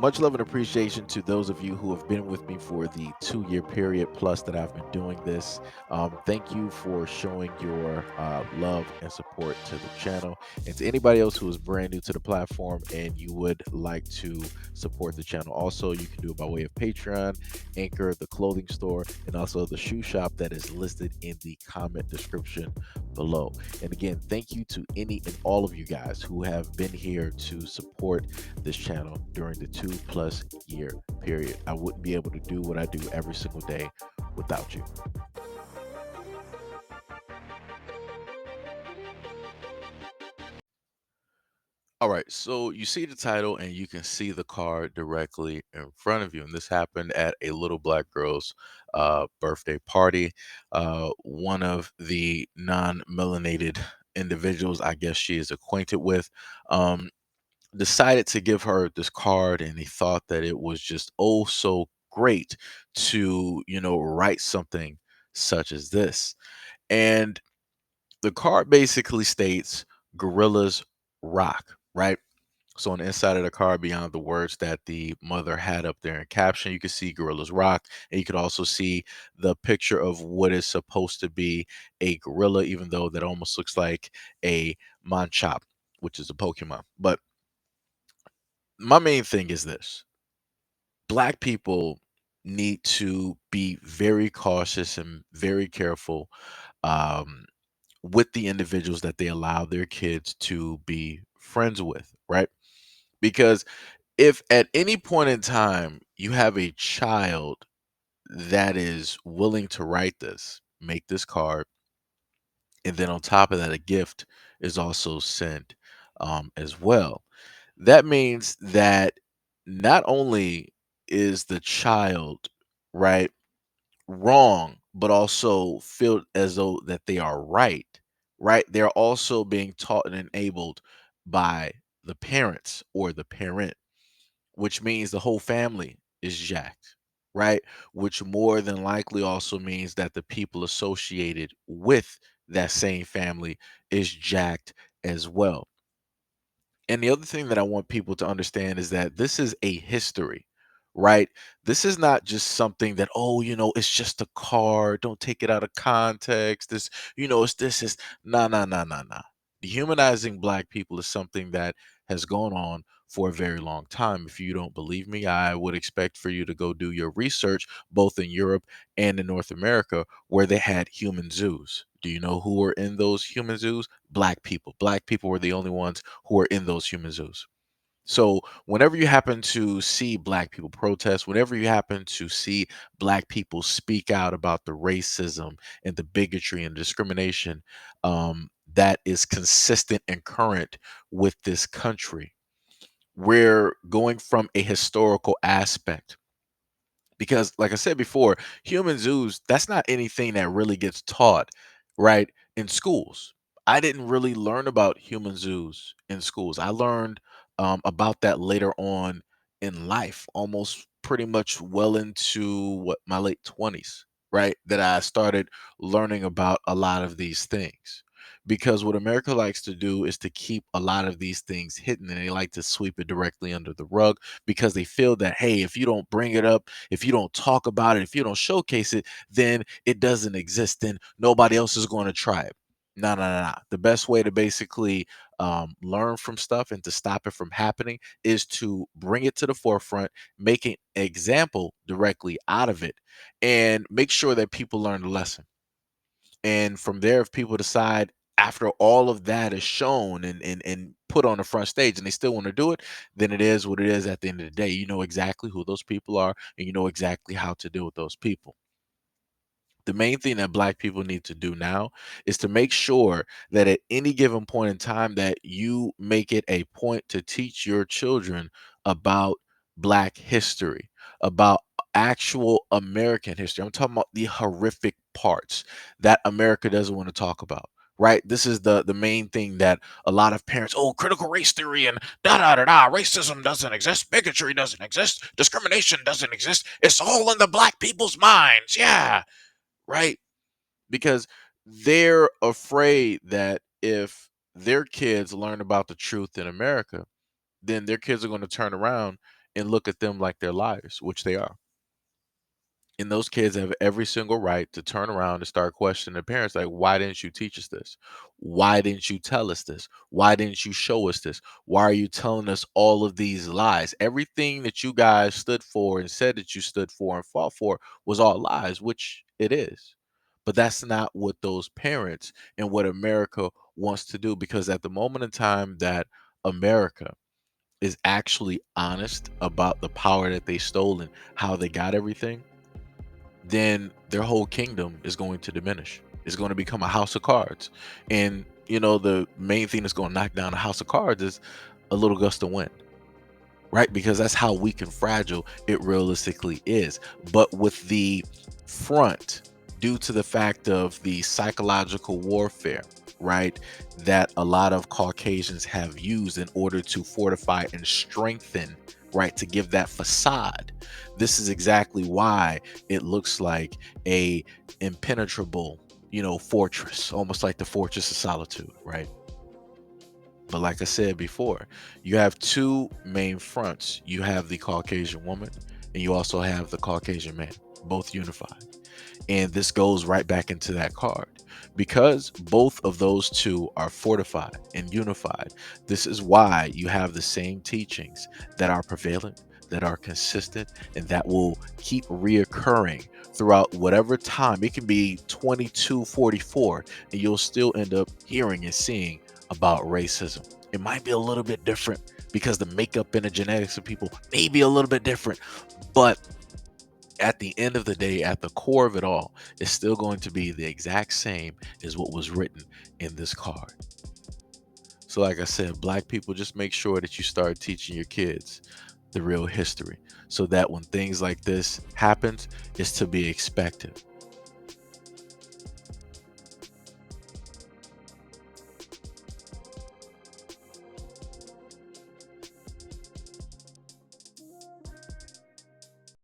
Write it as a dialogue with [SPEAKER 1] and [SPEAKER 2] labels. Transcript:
[SPEAKER 1] Much love and appreciation to those of you who have been with me for the 2 year period plus that I've been doing this. Thank you for showing your love and support to the channel. And to anybody else who is brand new to the platform and you would like to support the channel, also, you can do it by way of Patreon, Anchor, the clothing store, and also the shoe shop that is listed in the comment description below. And again, thank you to any and all of you guys who have been here to support this channel during the 2+ year period. I wouldn't be able to do what I do every single day without you. All right, so you see the title and you can see the card directly in front of you. And this happened at a little black girl's birthday party. One of the non melanated individuals, I guess she is acquainted with, um, decided to give her this card, and he thought that it was just oh so great to, write something such as this. And the card basically states gorillas rock, right? So on the inside of the card, beyond the words that the mother had up there in caption, you can see gorillas rock, and you could also see the picture of what is supposed to be a gorilla, even though that almost looks like a Manchop, which is a Pokemon. But my main thing is this: black people need to be very cautious and very careful, um, with the individuals that they allow their kids to be friends with, right? Because if at any point in time you have a child that is willing to write this, make this card, and then on top of that, a gift is also sent, as well. That means that not only is the child, right, wrong, but also feel as though that they are right, right? They're also being taught and enabled by the parents or the parent, which means the whole family is jacked, right? Which more than likely also means that the people associated with that same family is jacked as well. And the other thing that I want people to understand is that this is a history, right? This is not just something that, oh, it's just a card. Don't take it out of context. It's this is nah, nah, nah, nah, nah. Dehumanizing black people is something that has gone on for a very long time. If you don't believe me, I would expect for you to go do your research both in Europe and in North America where they had human zoos. Do you know who were in those human zoos? Black people. Black people were the only ones who are in those human zoos. So whenever you happen to see black people protest, whenever you happen to see black people speak out about the racism and the bigotry and discrimination, that is consistent and current with this country, we're going from a historical aspect because like I said before, human zoos, that's not anything that really gets taught, right, in schools. I didn't really learn about human zoos in schools. I learned about that later on in life, almost pretty much well into what my late 20s, right, that I started learning about a lot of these things. Because what America likes to do is to keep a lot of these things hidden, and they like to sweep it directly under the rug because they feel that, hey, if you don't bring it up, if you don't talk about it, if you don't showcase it, then it doesn't exist. Then nobody else is going to try it. No, no, no, no. The best way to basically learn from stuff and to stop it from happening is to bring it to the forefront, make an example directly out of it, and make sure that people learn the lesson. And from there, if people decide after all of that is shown and put on the front stage and they still want to do it, then it is what it is at the end of the day. You know exactly who those people are and you know exactly how to deal with those people. The main thing that black people need to do now is to make sure that at any given point in time that you make it a point to teach your children about black history, about actual American history. I'm talking about the horrific parts that America doesn't want to talk about. Right. This is the main thing that a lot of parents, oh, critical race theory and da da da da, racism doesn't exist, bigotry doesn't exist, discrimination doesn't exist. It's all in the black people's minds. Yeah, right? Because they're afraid that if their kids learn about the truth in America, then their kids are going to turn around and look at them like they're liars, which they are. And those kids have every single right to turn around and start questioning their parents, like, why didn't you teach us this? Why didn't you tell us this? Why didn't you show us this? Why are you telling us all of these lies? Everything that you guys stood for and said that you stood for and fought for was all lies, which it is. But that's not what those parents and what America wants to do, because at the moment in time that America is actually honest about the power that they stole and how they got everything, then their whole kingdom is going to diminish. It's going to become a house of cards. And, the main thing that's going to knock down a house of cards is a little gust of wind, right? Because that's how weak and fragile it realistically is. But with the front, due to the fact of the psychological warfare, right, that a lot of Caucasians have used in order to fortify and strengthen, right, to give that facade. This is exactly why it looks like a impenetrable, fortress, almost like the Fortress of Solitude, right? But like I said before, you have two main fronts. You have the Caucasian woman, and you also have the Caucasian man, both unified. And this goes right back into that card. Because both of those two are fortified and unified, this is why you have the same teachings that are prevalent, that are consistent, and that will keep reoccurring throughout whatever time. It can be 2244, and you'll still end up hearing and seeing about racism. It might be a little bit different because the makeup and the genetics of people may be a little bit different, but at the end of the day, at the core of it all, it's still going to be the exact same as what was written in this card. So, like I said, black people, just make sure that you start teaching your kids the real history, so that when things like this happens, it's to be expected.